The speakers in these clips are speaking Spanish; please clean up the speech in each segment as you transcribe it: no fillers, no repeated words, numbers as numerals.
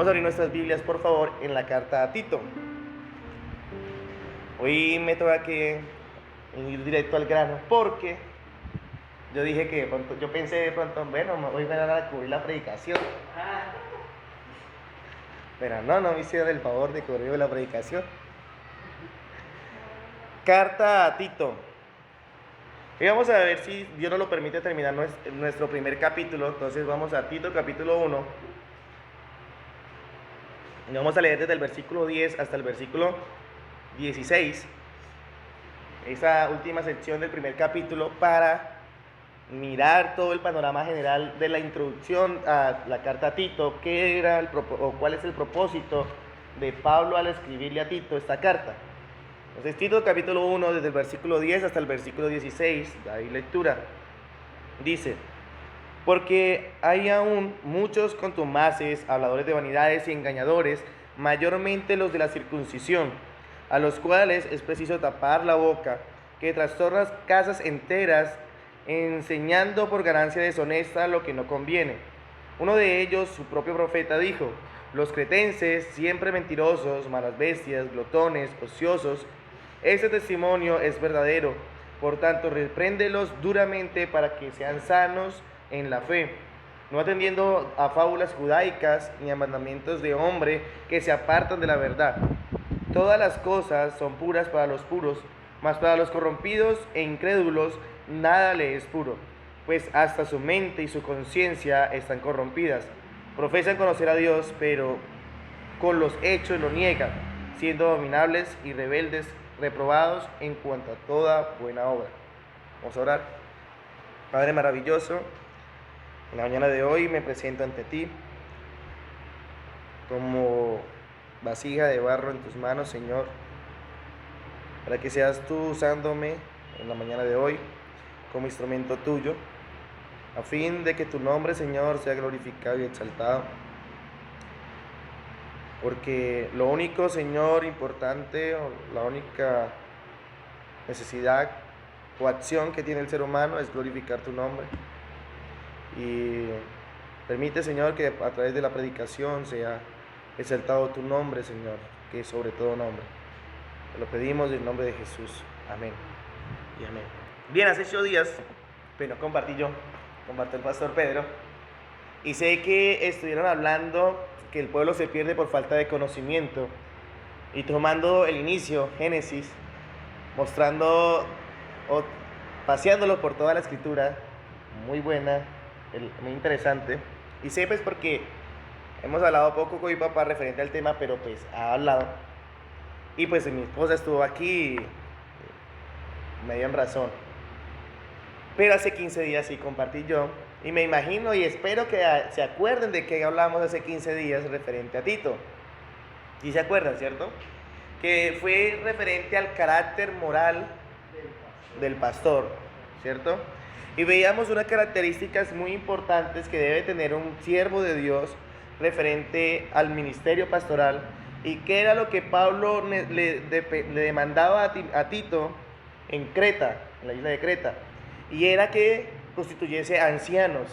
Vamos a abrir nuestras Biblias, por favor, en la carta a Tito. Hoy me toca que ir directo al grano, porque yo dije que de pronto, yo pensé de pronto, bueno, hoy me van a cubrir la predicación. Pero no me hicieron el favor de cubrir la predicación. Carta a Tito. Y vamos a ver si Dios nos lo permite terminar nuestro primer capítulo. Entonces vamos a Tito capítulo 1. Y vamos a leer desde el versículo 10 hasta el versículo 16. Esa última sección del primer capítulo para mirar todo el panorama general de la introducción a la carta a Tito. ¿Qué era cuál es el propósito de Pablo al escribirle a Tito esta carta? Entonces Tito capítulo 1 desde el versículo 10 hasta el versículo 16, ahí lectura, dice: porque hay aún muchos contumaces, habladores de vanidades y engañadores, mayormente los de la circuncisión, a los cuales es preciso tapar la boca, que trastornan casas enteras, enseñando por ganancia deshonesta lo que no conviene. Uno de ellos, su propio profeta, dijo: los cretenses, siempre mentirosos, malas bestias, glotones, ociosos. Este testimonio es verdadero. Por tanto, repréndelos duramente para que sean sanos en la fe, no atendiendo a fábulas judaicas ni a mandamientos de hombre que se apartan de la verdad. Todas las cosas son puras para los puros, mas para los corrompidos e incrédulos nada le es puro, pues hasta su mente y su conciencia están corrompidas. Profesan conocer a Dios, pero con los hechos lo niegan, siendo abominables y rebeldes, reprobados en cuanto a toda buena obra. Vamos a orar. Padre maravilloso, en la mañana de hoy me presento ante ti como vasija de barro en tus manos, Señor, para que seas tú usándome en la mañana de hoy como instrumento tuyo, a fin de que tu nombre, Señor, sea glorificado y exaltado. Porque lo único, Señor, importante, o la única necesidad o acción que tiene el ser humano es glorificar tu nombre. Y permite, Señor, que a través de la predicación sea exaltado tu nombre, Señor, que es sobre todo nombre. Te lo pedimos en el nombre de Jesús. Amén y amén. Bien, hace 8 días, pero compartí yo, compartió el pastor Pedro, y sé que estuvieron hablando que el pueblo se pierde por falta de conocimiento, y tomando el inicio, Génesis, mostrando o paseándolo por toda la escritura, muy buena, muy interesante. Y sé pues porque hemos hablado poco con mi papá referente al tema, pero pues ha hablado, y pues mi esposa estuvo aquí, me dieron razón. Pero hace 15 días sí compartí yo, y me imagino y espero que se acuerden de que hablamos hace 15 días referente a Tito. ¿Sí se acuerdan, cierto? Que fue referente al carácter moral del pastor, ¿cierto? Y veíamos unas características muy importantes que debe tener un siervo de Dios referente al ministerio pastoral, y que era lo que Pablo le demandaba a Tito en Creta, en la isla de Creta, y era que constituyese ancianos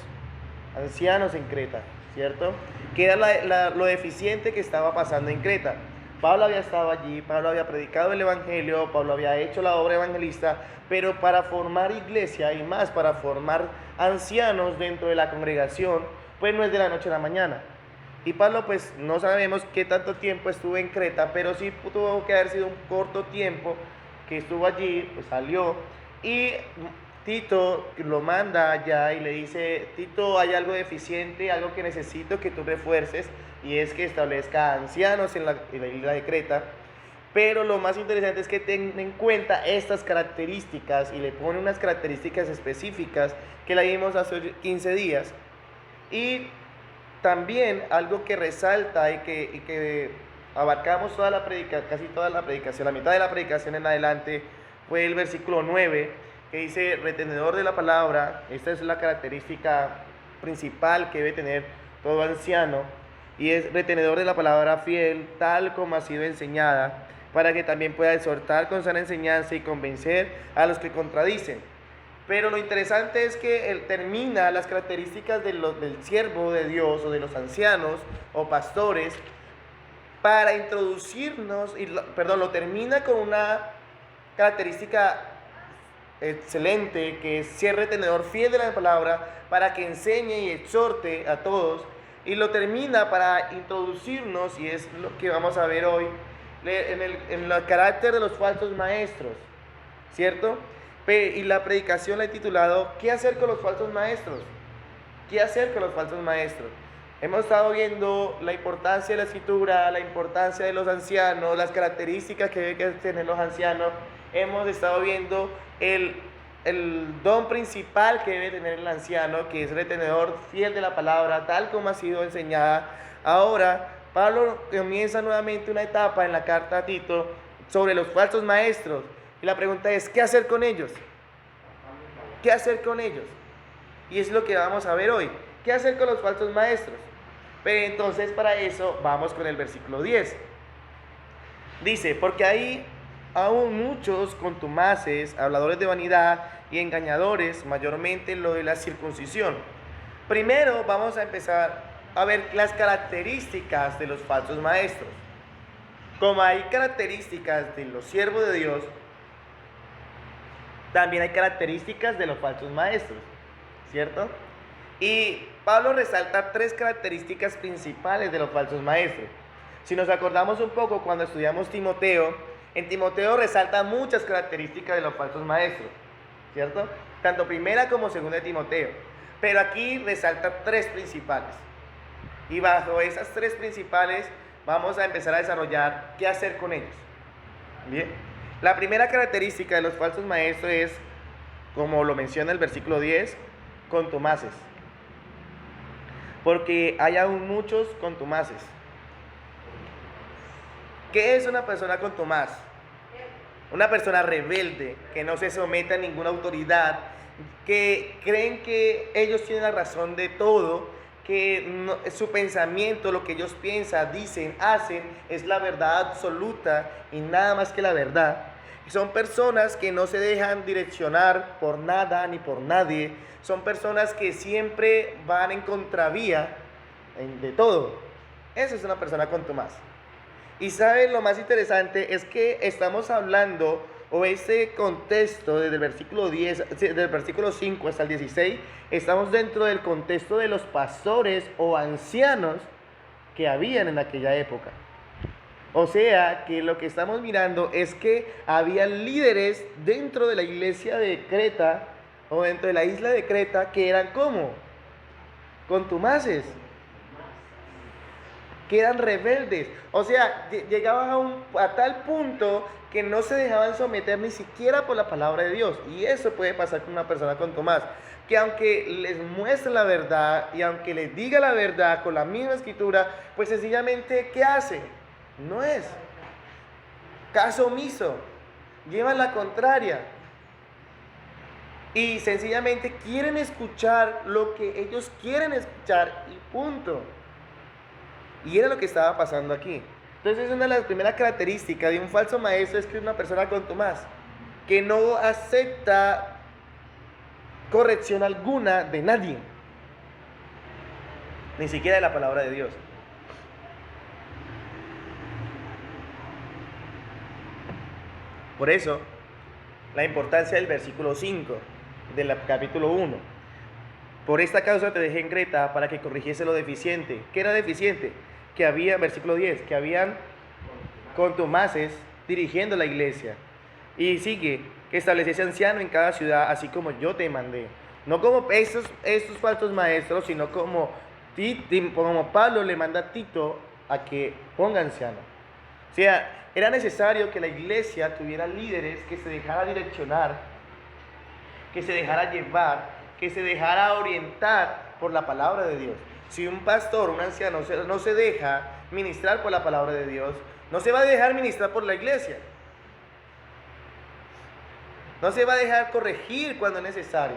en Creta, ¿cierto? Que era lo deficiente que estaba pasando en Creta. Pablo había estado allí, Pablo había predicado el evangelio, Pablo había hecho la obra evangelista, pero para formar iglesia y más para formar ancianos dentro de la congregación, pues no es de la noche a la mañana. Y Pablo pues no sabemos qué tanto tiempo estuvo en Creta, pero sí tuvo que haber sido un corto tiempo que estuvo allí, pues salió, y Tito lo manda allá y le dice: Tito, hay algo deficiente, algo que necesito que tú refuerces, y es que establezca ancianos en la isla de Creta. Pero lo más interesante es que tenga en cuenta estas características, y le pone unas características específicas que la vimos hace 15 días. Y también algo que resalta y que abarcamos toda la casi toda la predicación, la mitad de la predicación en adelante, fue el versículo 9, que dice: retenedor de la palabra. Esta es la característica principal que debe tener todo anciano, y es retenedor de la palabra fiel, tal como ha sido enseñada, para que también pueda exhortar con sana enseñanza y convencer a los que contradicen. Pero lo interesante es que él termina las características del siervo de Dios o de los ancianos o pastores para introducirnos, lo termina con una característica excelente, que es ser retenedor fiel de la palabra para que enseñe y exhorte a todos, y lo termina para introducirnos, y es lo que vamos a ver hoy, en el carácter de los falsos maestros, ¿cierto? Y la predicación la he titulado ¿qué hacer con los falsos maestros? ¿Qué hacer con los falsos maestros? Hemos estado viendo la importancia de la escritura, la importancia de los ancianos, las características que deben tener los ancianos. Hemos estado viendo el don principal que debe tener el anciano, que es retenedor fiel de la palabra, tal como ha sido enseñada. Ahora, Pablo comienza nuevamente una etapa en la carta a Tito sobre los falsos maestros. Y la pregunta es, ¿qué hacer con ellos? ¿Qué hacer con ellos? Y es lo que vamos a ver hoy. ¿Qué hacer con los falsos maestros? Pero entonces para eso vamos con el versículo 10. Dice, porque hay aún muchos contumaces, habladores de vanidad y engañadores, mayormente lo de la circuncisión. Primero vamos a empezar a ver las características de los falsos maestros. Como hay características de los siervos de Dios, también hay características de los falsos maestros, ¿cierto? Y Pablo resalta 3 características principales de los falsos maestros. Si nos acordamos un poco cuando estudiamos Timoteo, en Timoteo resalta muchas características de los falsos maestros, ¿cierto? Tanto primera como segunda de Timoteo. Pero aquí resalta 3 principales. Y bajo esas 3 principales vamos a empezar a desarrollar qué hacer con ellos. Bien. La primera característica de los falsos maestros es, como lo menciona el versículo 10, contumaces. Porque hay aún muchos contumaces. ¿Qué es una persona contumaz? Una persona rebelde, que no se somete a ninguna autoridad, que creen que ellos tienen la razón de todo, que su pensamiento, lo que ellos piensan, dicen, hacen, es la verdad absoluta y nada más que la verdad. Son personas que no se dejan direccionar por nada ni por nadie. Son personas que siempre van en contravía de todo. Esa es una persona contumaz. Y saben, lo más interesante es que estamos hablando, o este contexto desde el versículo 10, del versículo 5 hasta el 16, estamos dentro del contexto de los pastores o ancianos que habían en aquella época. O sea, que lo que estamos mirando es que había líderes dentro de la iglesia de Creta, o dentro de la isla de Creta, que eran ¿cómo? Contumaces, que eran rebeldes. O sea, llegaban a tal punto que no se dejaban someter ni siquiera por la palabra de Dios. Y eso puede pasar con una persona contumaz, que aunque les muestre la verdad y aunque les diga la verdad con la misma escritura, pues sencillamente, ¿qué hace? No es caso omiso, llevan la contraria y sencillamente quieren escuchar lo que ellos quieren escuchar y punto. Y era lo que estaba pasando aquí. Entonces, una de las primeras características de un falso maestro es que es una persona contumaz, que no acepta corrección alguna de nadie, ni siquiera de la palabra de Dios. Por eso, la importancia del versículo 5 del capítulo 1. Por esta causa te dejé en Creta para que corrigiese lo deficiente. ¿Qué era deficiente? Que había, versículo 10, que habían contumaces dirigiendo la iglesia. Y sigue, que estableciese anciano en cada ciudad, así como yo te mandé. No como estos falsos maestros, sino como Pablo le manda a Tito a que ponga anciano. O sea, era necesario que la iglesia tuviera líderes que se dejara direccionar, que se dejara llevar, que se dejara orientar por la palabra de Dios. Si un pastor, un anciano, no se deja ministrar por la palabra de Dios, no se va a dejar ministrar por la iglesia. No se va a dejar corregir cuando es necesario.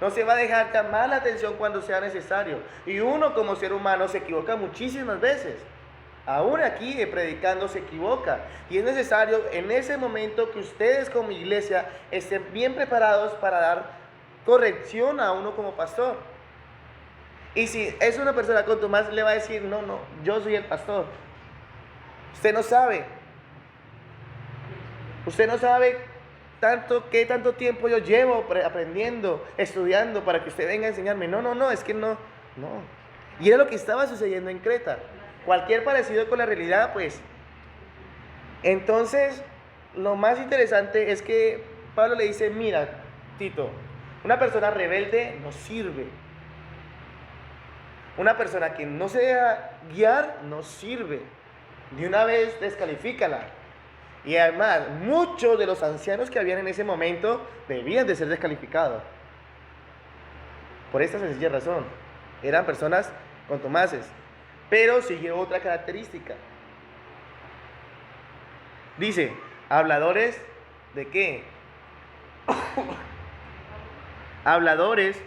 No se va a dejar llamar la atención cuando sea necesario. Y uno como ser humano se equivoca muchísimas veces. Aún aquí predicando se equivoca. Y es necesario en ese momento que ustedes como iglesia estén bien preparados para dar corrección a uno como pastor. Y si es una persona con Tomás, le va a decir, no, yo soy el pastor. Usted no sabe. Usted no sabe qué tanto tiempo yo llevo aprendiendo, estudiando para que usted venga a enseñarme. No, es que no. Y era lo que estaba sucediendo en Creta. Cualquier parecido con la realidad, pues. Entonces, lo más interesante es que Pablo le dice, mira, Tito, una persona rebelde no sirve. Una persona que no se deja guiar no sirve. De una vez descalifícala. Y además, muchos de los ancianos que habían en ese momento debían de ser descalificados. Por esta sencilla razón. Eran personas contumaces. Pero siguió otra característica. Dice, habladores ¿de qué? Habladores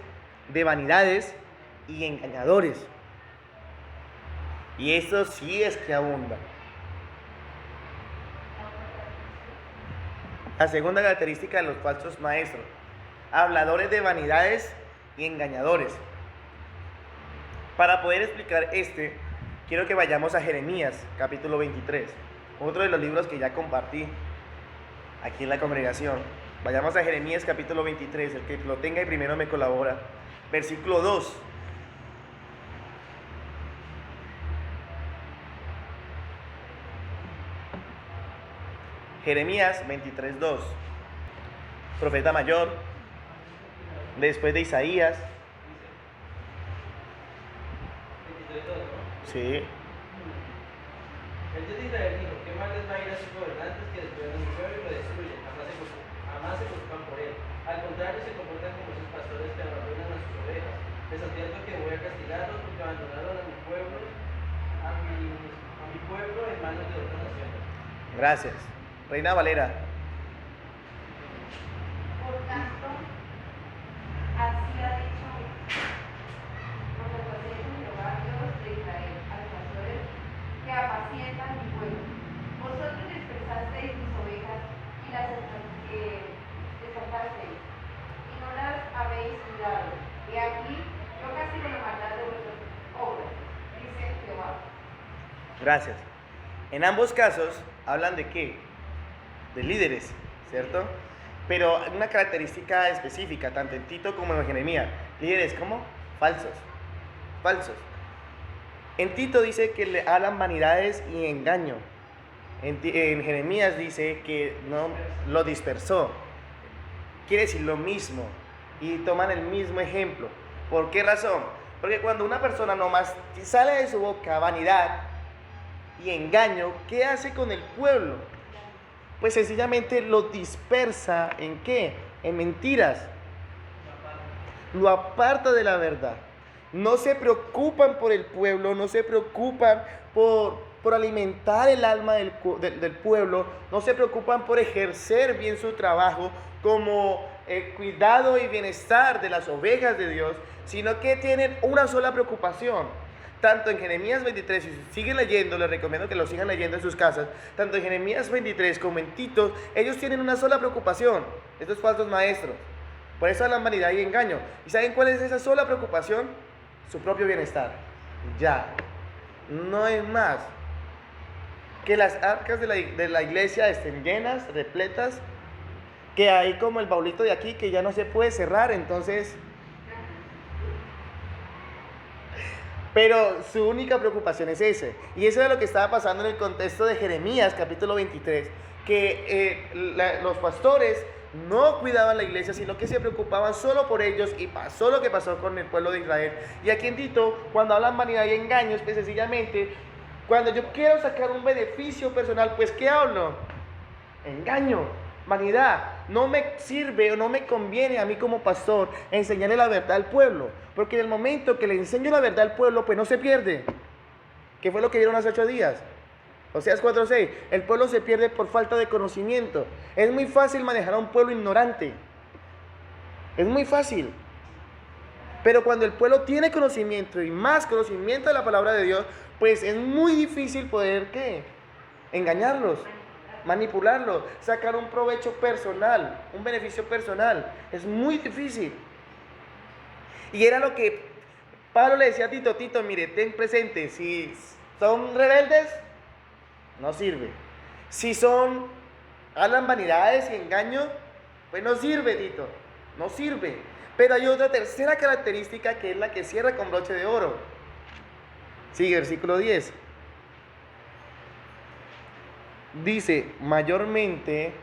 de vanidades y engañadores. Y eso sí es que abunda. La segunda característica de los falsos maestros, habladores de vanidades y engañadores. Para poder explicar quiero que vayamos a Jeremías, capítulo 23, otro de los libros que ya compartí aquí en la congregación. Vayamos a Jeremías, capítulo 23, el que lo tenga y primero me colabora. Versículo 2. Jeremías 23:2, profeta mayor, después de Isaías. 23:2, ¿no? Sí. El Dios de Israel dijo, ¿qué mal les va a ir a sus gobernantes que destruyen mi pueblo y lo destruyen? Jamás se preocupan por él. Al contrario, se comportan como sus pastores que abandonan a sus ovejas. Les advierto que voy a castigarlos porque abandonaron a mi pueblo en manos de otras naciones. Gracias. Reina Valera. Por tanto, así ha dicho Jehová, Dios de Israel, a los pastores que apacientan mi pueblo. Vosotros dispersasteis mis ovejas y las desatasteis, y no las habéis cuidado. Y aquí yo castigo la maldad de vuestras obras, dice Jehová. Gracias. En ambos casos hablan de qué? De líderes, ¿cierto? Pero una característica específica, tanto en Tito como en Jeremías. Líderes, ¿cómo? Falsos. En Tito dice que le hablan vanidades y engaño. En Jeremías dice que no lo dispersó. Quiere decir lo mismo. Y toman el mismo ejemplo. ¿Por qué razón? Porque cuando una persona nomás sale de su boca vanidad y engaño, ¿qué hace con el pueblo? Pues sencillamente lo dispersa ¿en qué? En mentiras. Lo aparta de la verdad. No se preocupan por el pueblo, no se preocupan por alimentar el alma del pueblo, no se preocupan por ejercer bien su trabajo como el cuidado y bienestar de las ovejas de Dios, sino que tienen una sola preocupación. Tanto en Jeremías 23, si siguen leyendo, les recomiendo que lo sigan leyendo en sus casas, tanto en Jeremías 23 como en Tito, ellos tienen una sola preocupación, estos falsos maestros. Por eso hablan vanidad y engaño. ¿Y saben cuál es esa sola preocupación? Su propio bienestar. Ya. No es más. Que las arcas de la iglesia estén llenas, repletas, que hay como el baulito de aquí que ya no se puede cerrar, entonces... Pero su única preocupación es ese. Y eso es lo que estaba pasando en el contexto de Jeremías, capítulo 23, que los pastores no cuidaban la iglesia, sino que se preocupaban solo por ellos, y pasó lo que pasó con el pueblo de Israel. Y aquí en Tito, cuando hablan vanidad y engaños, pues sencillamente, cuando yo quiero sacar un beneficio personal, pues ¿qué hablo? Engaño, vanidad. No me sirve o no me conviene a mí como pastor enseñarle la verdad al pueblo, porque en el momento que le enseño la verdad al pueblo, pues no se pierde. ¿Qué fue lo que vieron hace 8 días? Oseas 4:6, el pueblo se pierde por falta de conocimiento. Es muy fácil manejar a un pueblo ignorante. Es muy fácil. Pero cuando el pueblo tiene conocimiento y más conocimiento de la palabra de Dios, pues es muy difícil poder, ¿qué? Engañarlos, manipularlos, sacar un provecho personal, un beneficio personal. Es muy difícil. Y era lo que Pablo le decía a Tito: Tito, mire, ten presente, si son rebeldes, no sirve. Si hablan vanidades y engaño, pues no sirve, Tito, no sirve. Pero hay otra tercera característica que es la que cierra con broche de oro. Sigue, versículo 10. Dice, mayormente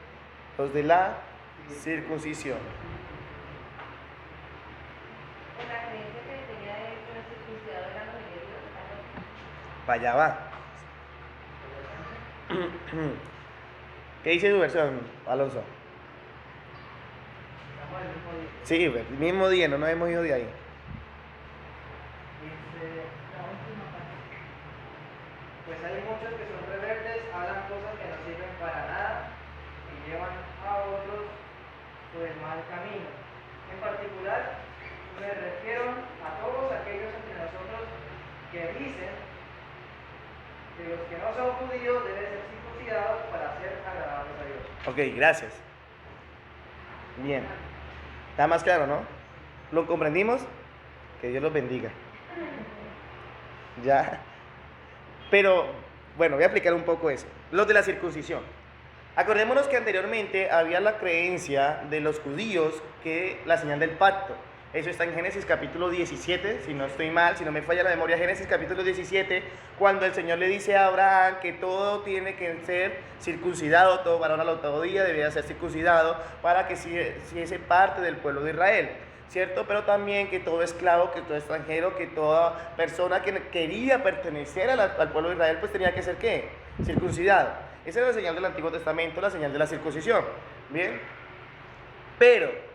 los de la circuncisión. Por la creencia que tenía de que los circuncidados eran los elegidos. Para allá va. ¿Qué dice tu versión, Alonso? Estamos en el mismo día. Sí, el mismo día, no nos hemos ido de ahí. Dice, pues hay muchos que son rebeldes, hablan cosas que no sirven para nada y llevan a otros por el mal camino. En particular, me refiero a todos aquellos entre nosotros que dicen que los que no son judíos deben ser circuncidados para ser agradables a Dios. Ok, gracias. Bien. Está más claro, ¿no? ¿Lo comprendimos? Que Dios los bendiga. Ya. Pero, bueno, voy a aplicar un poco eso. Los de la circuncisión. Acordémonos que anteriormente había la creencia de los judíos que la señal del pacto. Eso está en Génesis capítulo 17, si no estoy mal, si no me falla la memoria, Génesis capítulo 17, cuando el Señor le dice a Abraham que todo tiene que ser circuncidado, todo varón al octavo día debía ser circuncidado para que hiciese parte del pueblo de Israel, ¿cierto? Pero también que todo esclavo, que todo extranjero, que toda persona que quería pertenecer al pueblo de Israel, pues tenía que ser, ¿qué? Circuncidado. Esa era la señal del Antiguo Testamento, la señal de la circuncisión, ¿bien? Pero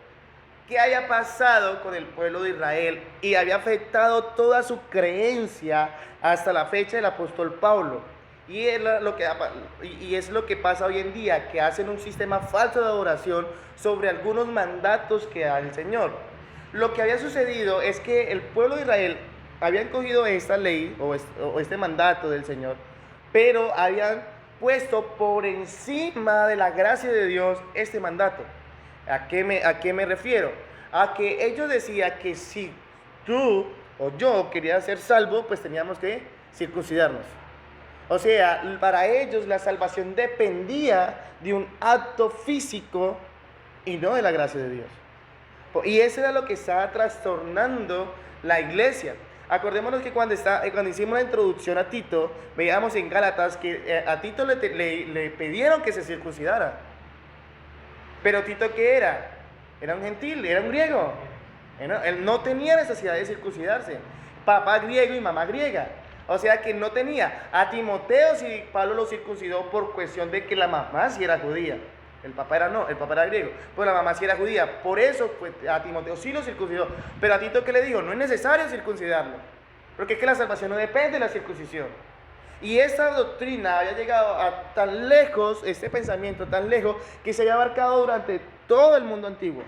¿qué haya pasado con el pueblo de Israel y había afectado toda su creencia hasta la fecha del apóstol Pablo? Y es lo que pasa hoy en día, que hacen un sistema falso de adoración sobre algunos mandatos que da el Señor. Lo que había sucedido es que el pueblo de Israel habían cogido esta ley o este mandato del Señor, pero habían puesto por encima de la gracia de Dios este mandato. ¿A qué me refiero? A que ellos decían que si tú o yo quería ser salvo, pues teníamos que circuncidarnos. O sea, para ellos la salvación dependía de un acto físico y no de la gracia de Dios. Y eso era lo que estaba trastornando la iglesia. Acordémonos que cuando hicimos la introducción a Tito, veíamos en Gálatas que a Tito le pidieron que se circuncidara. Pero Tito, ¿qué era? Era un gentil, era un griego. Él no tenía necesidad de circuncidarse. Papá griego y mamá griega. O sea que no tenía. A Timoteo sí Pablo lo circuncidó por cuestión de que la mamá sí era judía. El papá era griego. Pero la mamá sí era judía. Por eso pues, a Timoteo sí lo circuncidó. Pero a Tito, ¿qué le dijo? No es necesario circuncidarlo. Porque es que la salvación no depende de la circuncisión. Y esta doctrina había llegado a tan lejos, este pensamiento tan lejos, que se había abarcado durante todo el mundo antiguo.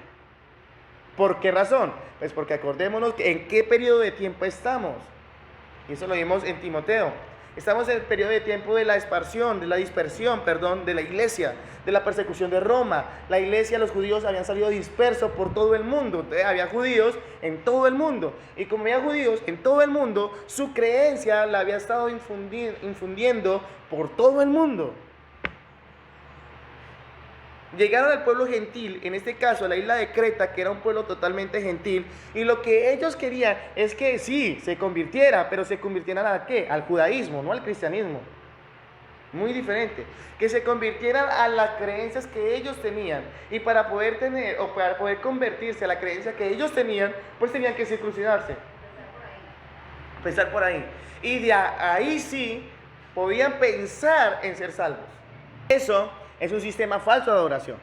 ¿Por qué razón? Pues porque acordémonos en qué periodo de tiempo estamos. Y eso lo vimos en Timoteo. Estamos en el periodo de tiempo de la dispersión, de la iglesia, de la persecución de Roma. La iglesia, los judíos habían salido dispersos por todo el mundo. Entonces, había judíos en todo el mundo. Y como había judíos en todo el mundo, su creencia la había estado infundiendo por todo el mundo. Llegaron al pueblo gentil, en este caso a la isla de Creta, que era un pueblo totalmente gentil, y lo que ellos querían es que sí, se convirtiera, pero se convirtieran ¿a qué? Al judaísmo, no al cristianismo. Muy diferente. Que se convirtieran a las creencias que ellos tenían, y para poder tener, o para poder convertirse a la creencia que ellos tenían, pues tenían que circuncidarse. Pensar por ahí. Y de ahí sí, podían pensar en ser salvos. Eso es un sistema falso de adoración.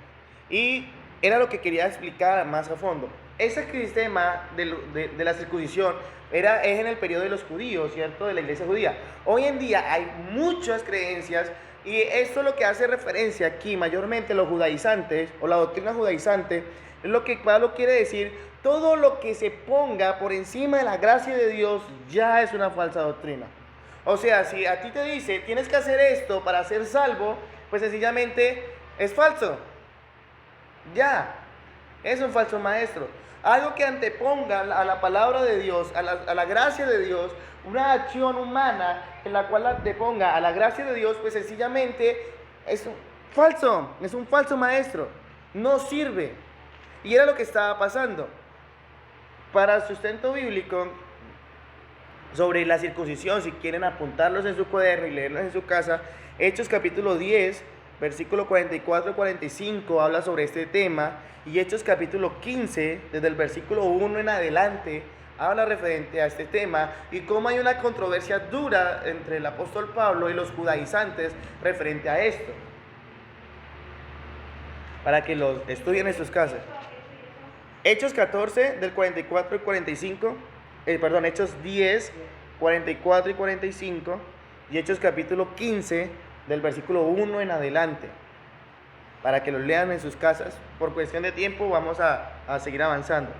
Y era lo que quería explicar más a fondo. Ese sistema de la circuncisión es en el periodo de los judíos, ¿cierto? De la iglesia judía. Hoy en día hay muchas creencias y esto es lo que hace referencia aquí, mayormente los judaizantes o la doctrina judaizante, es lo que Pablo quiere decir. Todo lo que se ponga por encima de la gracia de Dios ya es una falsa doctrina. O sea, si a ti te dice, tienes que hacer esto para ser salvo, pues sencillamente es falso. Ya, es un falso maestro. algo que anteponga a la palabra de Dios, a la gracia de Dios, una acción humana en la cual la anteponga a la gracia de Dios, pues sencillamente es un falso maestro, no sirve. Y era lo que estaba pasando. Para sustento bíblico sobre la circuncisión, si quieren apuntarlos en su cuaderno y leerlos en su casa, Hechos capítulo 10, versículo 44-45 habla sobre este tema, y Hechos capítulo 15, desde el versículo 1 en adelante, habla referente a este tema y cómo hay una controversia dura entre el apóstol Pablo y los judaizantes referente a esto, para que los estudien en sus casas. Hechos 14, del 44 y 45, Hechos 10, 44 y 45, y Hechos capítulo 15, del versículo 1 en adelante, para que los lean en sus casas. Por cuestión de tiempo vamos a seguir avanzando.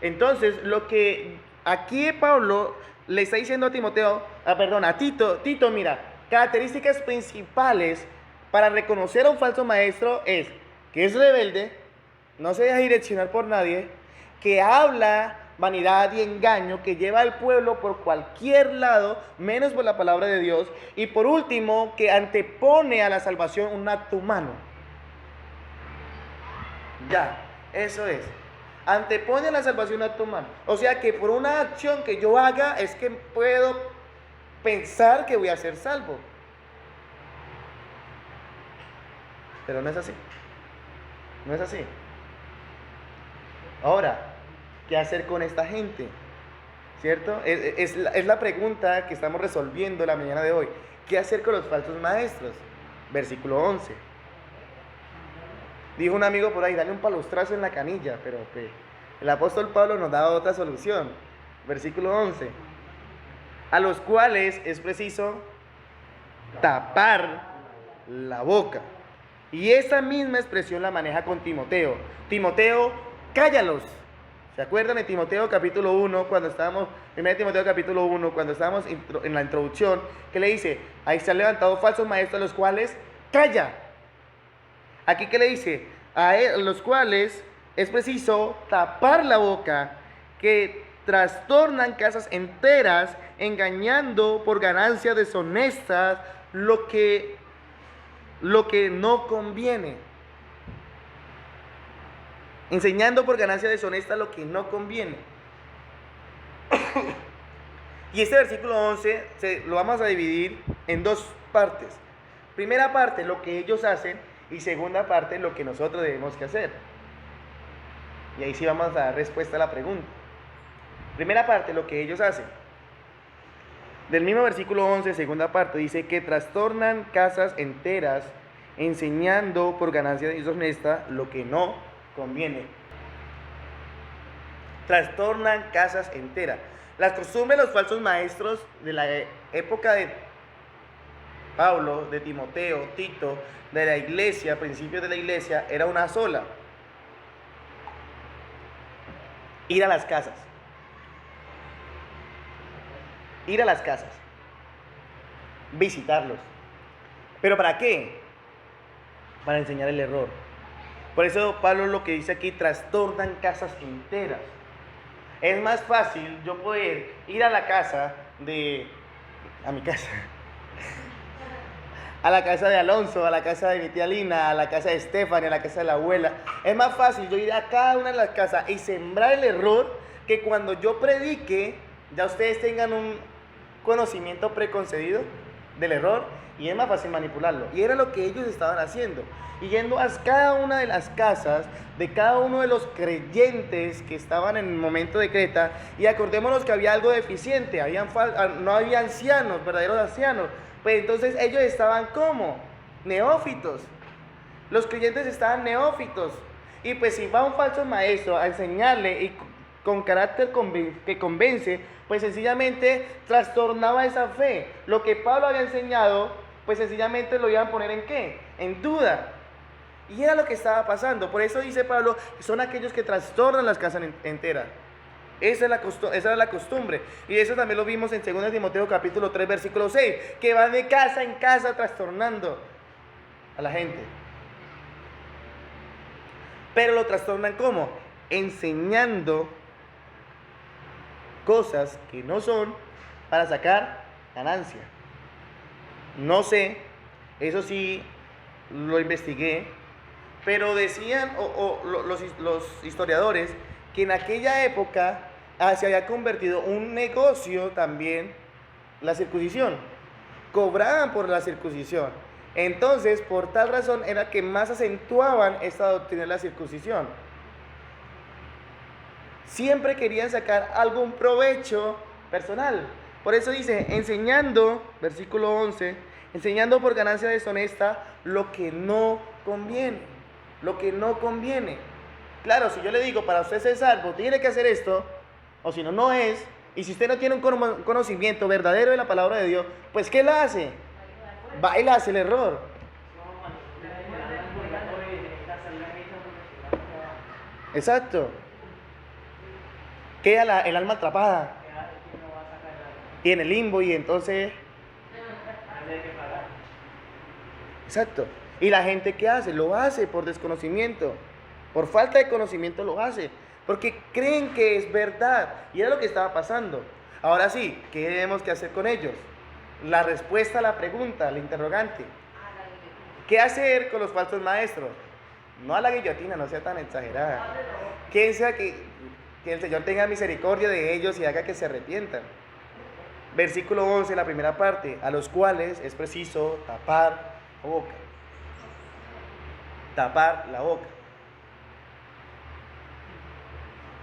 Entonces, lo que aquí Pablo le está diciendo a a Tito, mira, características principales para reconocer a un falso maestro es que es rebelde, no se deja direccionar por nadie, que habla vanidad y engaño, que lleva al pueblo por cualquier lado, menos por la palabra de Dios, y por último, que antepone a la salvación un acto humano. Ya, eso es. Antepone a la salvación un acto humano. O sea que por una acción que yo haga es que puedo pensar que voy a ser salvo. Pero no es así. No es así. Ahora, ¿qué hacer con esta gente? ¿Cierto? Es la pregunta que estamos resolviendo la mañana de hoy. ¿Qué hacer con los falsos maestros? Versículo 11. Dijo un amigo por ahí, dale un palustrazo en la canilla, pero el apóstol Pablo nos da otra solución. Versículo 11. A los cuales es preciso tapar la boca. Y esa misma expresión la maneja con Timoteo. Timoteo, cállalos. ¿Se acuerdan de Timoteo capítulo 1, cuando estábamos, 1 Timoteo capítulo 1, cuando estábamos en la introducción, que le dice, ahí se han levantado falsos maestros, a los cuales, calla. Aquí que le dice, a los cuales es preciso tapar la boca, que trastornan casas enteras, engañando por ganancias deshonestas lo que no conviene. Enseñando por ganancia deshonesta lo que no conviene. Y este versículo 11 lo vamos a dividir en dos partes. Primera parte, lo que ellos hacen, y segunda parte, lo que nosotros debemos que hacer. Y ahí sí vamos a dar respuesta a la pregunta. Primera parte, lo que ellos hacen. Del mismo versículo 11, segunda parte, dice que trastornan casas enteras, enseñando por ganancia deshonesta lo que no conviene. Trastornan casas enteras. Las costumbres de los falsos maestros de la época de Pablo, de Timoteo, Tito, de la iglesia, principios de la iglesia, era una sola: ir a las casas. Ir a las casas, visitarlos. ¿Pero para qué? Para enseñar el error. Por eso Pablo lo que dice aquí, trastornan casas enteras. Es más fácil yo poder ir a la casa a mi casa, a la casa de Alonso, a la casa de mi tía Lina, a la casa de Stephanie, a la casa de la abuela. Es más fácil yo ir a cada una de las casas y sembrar el error, que cuando yo predique ya ustedes tengan un conocimiento preconcebido del error, y es más fácil manipularlo. Y era lo que ellos estaban haciendo, y yendo a cada una de las casas de cada uno de los creyentes que estaban en el momento de Creta. Y acordémonos que había algo deficiente, no había ancianos, verdaderos ancianos. Pues entonces ellos estaban como neófitos. Los creyentes estaban neófitos, y pues si va un falso maestro a enseñarle y con carácter que convence, pues sencillamente trastornaba esa fe. Lo que Pablo había enseñado, pues sencillamente lo iban a poner ¿en qué? En duda. Y era lo que estaba pasando. Por eso dice Pablo, son aquellos que trastornan las casas enteras. Esa era la costumbre. Y eso también lo vimos en 2 Timoteo capítulo 3, versículo 6, que van de casa en casa trastornando a la gente. Pero lo trastornan ¿cómo? enseñando cosas que no son para sacar ganancia. No sé, eso sí lo investigué, pero decían los historiadores que en aquella época se había convertido un negocio también la circuncisión. Cobraban por la circuncisión. Entonces, por tal razón era que más acentuaban esta doctrina de la circuncisión. Siempre querían sacar algún provecho personal. Por eso dice, enseñando, versículo 11, enseñando por ganancia deshonesta lo que no conviene. Lo que no conviene. Claro, si yo le digo, para usted ser salvo, tiene que hacer esto, o si no, no es. Y si usted no tiene un conocimiento verdadero de la palabra de Dios, pues ¿qué la hace? Va y la hace el error. Exacto. Queda el alma atrapada. Y en el limbo, y entonces... Exacto. ¿Y la gente qué hace? Lo hace por desconocimiento. Por falta de conocimiento lo hace. Porque creen que es verdad. Y era lo que estaba pasando. Ahora sí, ¿qué debemos que hacer con ellos? La respuesta a la pregunta, la interrogante. ¿Qué hacer con los falsos maestros? No a la guillotina, no sea tan exagerada. ¿Quién sea que el Señor tenga misericordia de ellos y haga que se arrepientan? Versículo 11, la primera parte, a los cuales es preciso tapar la boca. Tapar la boca.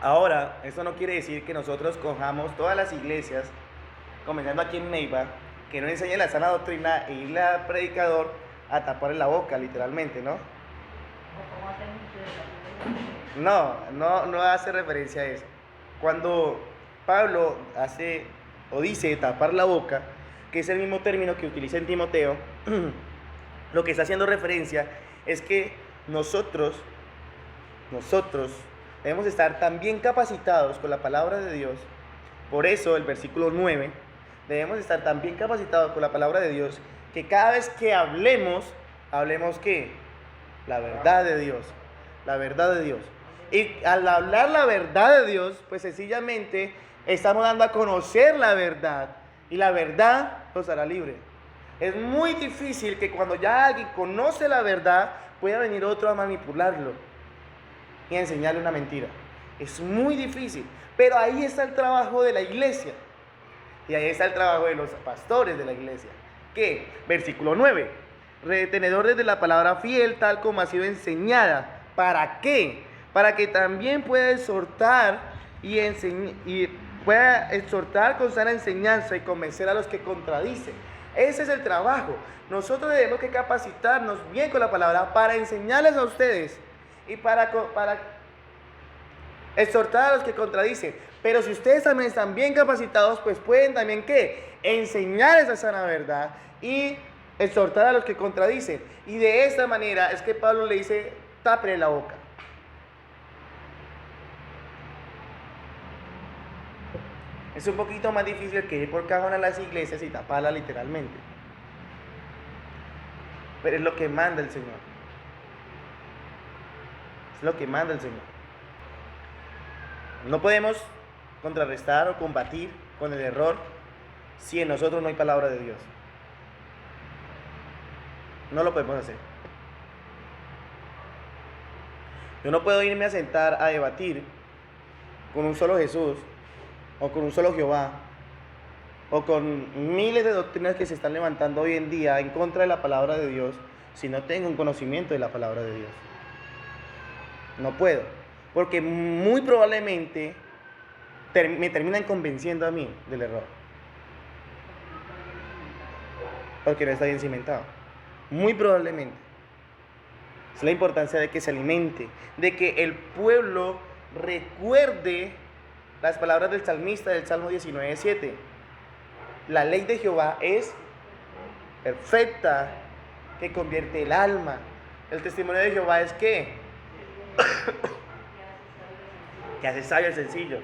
Ahora, esto no quiere decir que nosotros cojamos todas las iglesias, comenzando aquí en Neiva, que no enseñen la sana doctrina e irle al predicador a taparle la boca, literalmente, ¿no? No hace referencia a eso. Cuando Pablo hace o dice tapar la boca, que es el mismo término que utiliza en Timoteo, lo que está haciendo referencia es que nosotros debemos estar tan bien capacitados con la palabra de Dios. Por eso el versículo 9, debemos estar tan bien capacitados con la palabra de Dios, que cada vez que hablemos ¿qué? La verdad de Dios. La verdad de Dios. Y al hablar la verdad de Dios, pues sencillamente estamos dando a conocer la verdad. Y la verdad los hará libre. Es muy difícil que cuando ya alguien conoce la verdad, pueda venir otro a manipularlo y a enseñarle una mentira. Es muy difícil. Pero ahí está el trabajo de la iglesia. Y ahí está el trabajo de los pastores de la iglesia. ¿Qué? Versículo 9. Retenedores de la palabra fiel, tal como ha sido enseñada. ¿Para qué? Para que también pueda exhortar y pueda exhortar con sana enseñanza y convencer a los que contradicen. Ese es el trabajo. Nosotros debemos que capacitarnos bien con la palabra para enseñarles a ustedes y para exhortar a los que contradicen. Pero si ustedes también están bien capacitados, pues pueden también ¿qué? Enseñar esa sana verdad y exhortar a los que contradicen. Y de esta manera es que Pablo le dice, tápele la boca. Es un poquito más difícil que ir por cajón a las iglesias y taparla literalmente. Pero es lo que manda el Señor. Es lo que manda el Señor. No podemos contrarrestar o combatir con el error si en nosotros no hay palabra de Dios. No lo podemos hacer. Yo no puedo irme a sentar a debatir con un solo Jesús, o con un solo Jehová, o con miles de doctrinas que se están levantando hoy en día en contra de la palabra de Dios, si no tengo un conocimiento de la palabra de Dios. No puedo, porque muy probablemente me terminan convenciendo a mí del error, porque no está bien cimentado. Muy probablemente. Es la importancia de que se alimente, de que el pueblo recuerde las palabras del salmista del Salmo 19:7. La ley de Jehová es perfecta, que convierte el alma. El testimonio de Jehová es ¿qué? Que hace sabio el sencillo.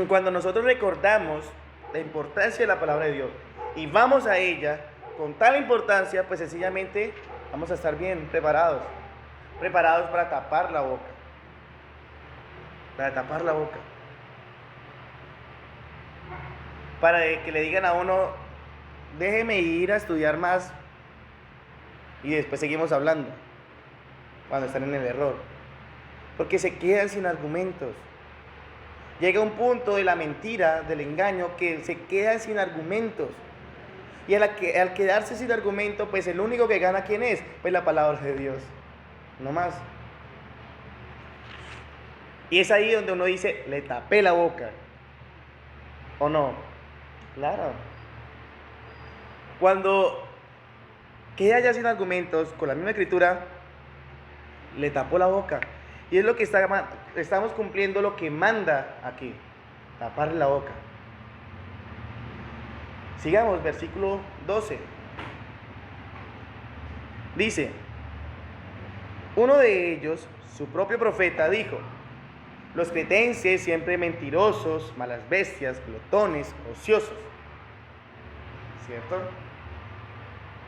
Cuando nosotros recordamos la importancia de la palabra de Dios y vamos a ella con tal importancia, pues sencillamente vamos a estar bien preparados. preparados para tapar la boca. Para tapar la boca. Para que le digan a uno, déjeme ir a estudiar más y después seguimos hablando cuando están en el error. Porque se quedan sin argumentos. Llega un punto de la mentira, del engaño, que se quedan sin argumentos. Y al quedarse sin argumento, pues el único que gana, ¿quién es? Pues la palabra de Dios. No más. Y es ahí donde uno dice, le tapé la boca. ¿O no? Claro. Cuando queda ya sin argumentos, con la misma escritura, le tapó la boca. Y es lo que estamos cumpliendo lo que manda aquí, taparle la boca. Sigamos, versículo 12. Dice, uno de ellos, su propio profeta, dijo, los cretenses siempre mentirosos, malas bestias, glotones, ociosos. ¿Cierto?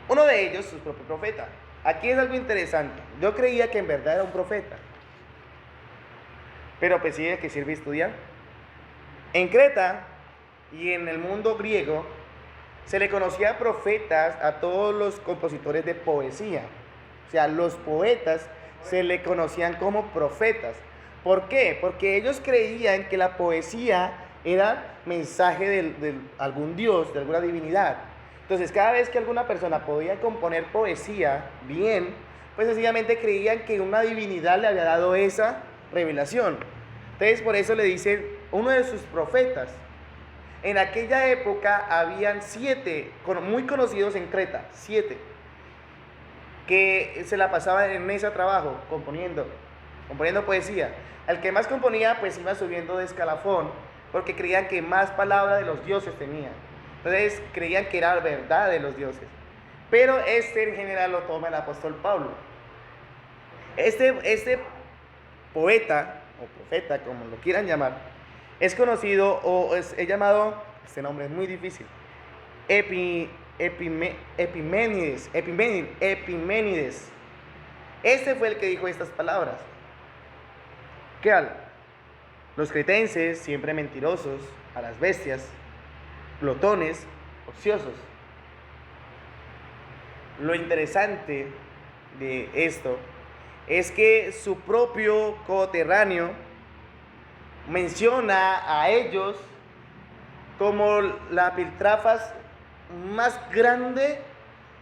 Uno de ellos, su propio profeta. Aquí es algo interesante. Yo creía que en verdad era un profeta. Pero pues sí, que sirve estudiar. En Creta y en el mundo griego se le conocía profetas a todos los compositores de poesía. O sea, los poetas se le conocían como profetas. ¿Por qué? Porque ellos creían que la poesía era mensaje de algún dios, de alguna divinidad. Entonces, cada vez que alguna persona podía componer poesía bien, pues sencillamente creían que una divinidad le había dado esa revelación. Entonces, por eso le dicen uno de sus profetas. En aquella época habían 7 muy conocidos en Creta, 7, que se la pasaban en ese trabajo, componiendo poesía. El que más componía, pues iba subiendo de escalafón, porque creían que más palabra de los dioses tenía. Entonces creían que era verdad de los dioses. Pero en general lo toma el apóstol Pablo. Este poeta, o profeta, como lo quieran llamar, es conocido, o es llamado, este nombre es muy difícil, Epiménides. Este fue el que dijo estas palabras. ¿Qué al? Los cretenses, siempre mentirosos, a las bestias, glotones, ociosos. Lo interesante de esto es que su propio coterráneo menciona a ellos como la piltrafas más grande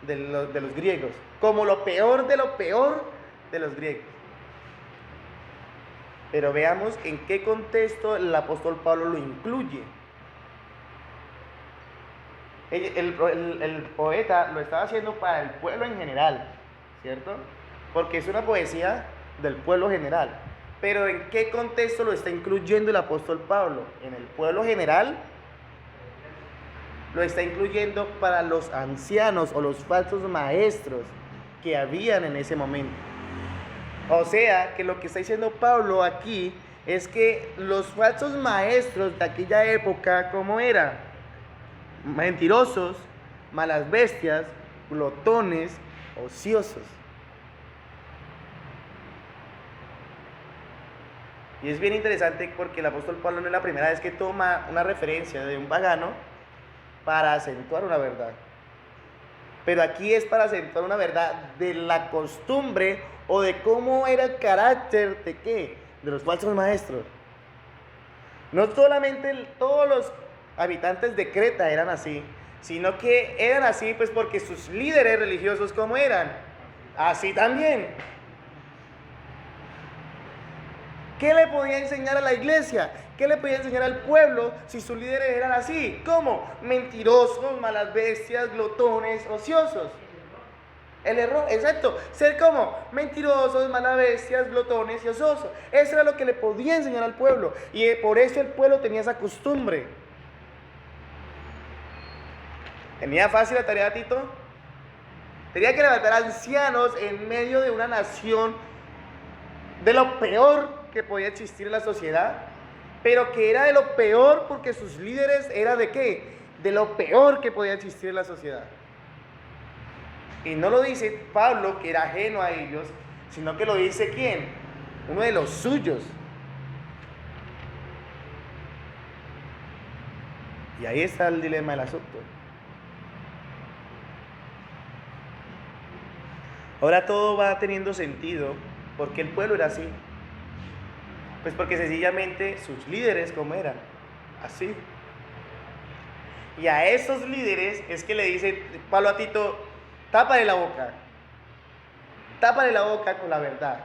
de los griegos, como lo peor de los griegos. Pero veamos en qué contexto el apóstol Pablo lo incluye. El poeta lo estaba haciendo para el pueblo en general, ¿cierto? Porque es una poesía del pueblo general. Pero ¿en qué contexto lo está incluyendo el apóstol Pablo? En el pueblo general. Lo está incluyendo para los ancianos o los falsos maestros que habían en ese momento. O sea, que lo que está diciendo Pablo aquí es que los falsos maestros de aquella época, ¿cómo eran? Mentirosos, malas bestias, glotones, ociosos. Y es bien interesante porque el apóstol Pablo no es la primera vez que toma una referencia de un pagano para acentuar una verdad. Pero aquí es para acentuar una verdad de la costumbre o de cómo era el carácter de ¿qué? De los falsos maestros. No solamente todos los habitantes de Creta eran así, sino que eran así pues porque sus líderes religiosos, ¿cómo eran? Así también. ¿Qué le podía enseñar a la iglesia? ¿Qué le podía enseñar al pueblo si sus líderes eran así? ¿Cómo? Mentirosos, malas bestias, glotones, ociosos. El error, exacto. Ser como mentirosos, malas bestias, glotones y ociosos. Eso era lo que le podía enseñar al pueblo. Y por eso el pueblo tenía esa costumbre. ¿Tenía fácil la tarea, Tito? Tenía que levantar ancianos en medio de una nación de lo peor que podía existir en la sociedad, pero que era de lo peor porque sus líderes eran de qué, de lo peor que podía existir en la sociedad. Y no lo dice Pablo, que era ajeno a ellos, sino que lo dice ¿quién? Uno de los suyos. Y ahí está el dilema del asunto. Ahora todo va teniendo sentido. Porque el pueblo era así. Pues porque sencillamente sus líderes como eran. Así. Y a esos líderes es que le dice Pablo a Tito, tápale la boca. Tápale la boca con la verdad.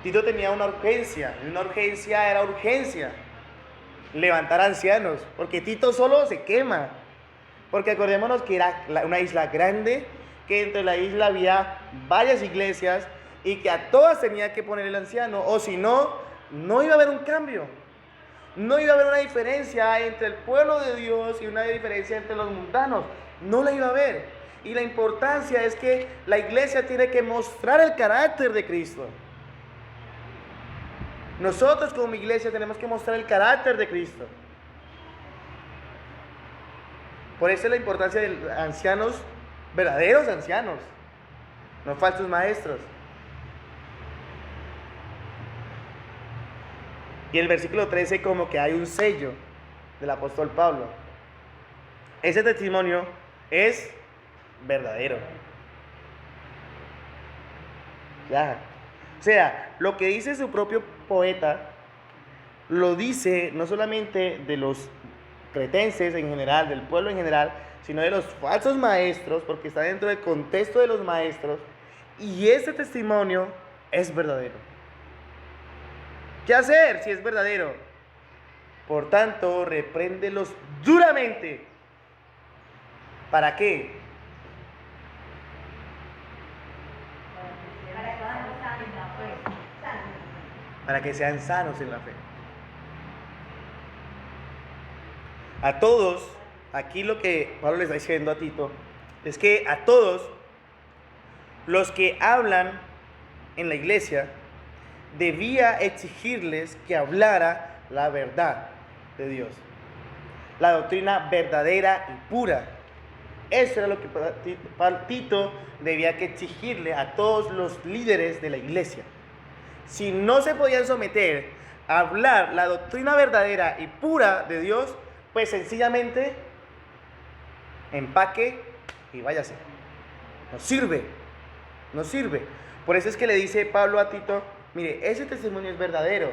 Tito tenía una urgencia. Y una urgencia era urgencia. Levantar ancianos. Porque Tito solo se quema. Porque acordémonos que era una isla grande. Que dentro de la isla había varias iglesias. Y que a todas tenía que poner el anciano. O si no, no iba a haber un cambio. No iba a haber una diferencia entre el pueblo de Dios y una diferencia entre los mundanos. No la iba a haber. Y la importancia es que la iglesia tiene que mostrar el carácter de Cristo. Nosotros como iglesia tenemos que mostrar el carácter de Cristo. Por eso es la importancia de ancianos, verdaderos ancianos, no falsos maestros. Y el versículo 13 como que hay un sello del apóstol Pablo. Ese testimonio es verdadero. Ya. O sea, lo que dice su propio poeta, lo dice no solamente de los cretenses en general, del pueblo en general, sino de los falsos maestros, porque está dentro del contexto de los maestros, y ese testimonio es verdadero. ¿Qué hacer si es verdadero? Por tanto, repréndelos duramente. ¿Para qué? Para que sean sanos en la fe. A todos, aquí lo que Pablo le está diciendo a Tito, es que a todos los que hablan en la iglesia, debía exigirles que hablara la verdad de Dios, la doctrina verdadera y pura. Eso era lo que Tito debía que exigirle a todos los líderes de la iglesia. Si no se podían someter a hablar la doctrina verdadera y pura de Dios, pues sencillamente empaque y váyase. No sirve, no sirve. Por eso es que le dice Pablo a Tito, mire, ese testimonio es verdadero.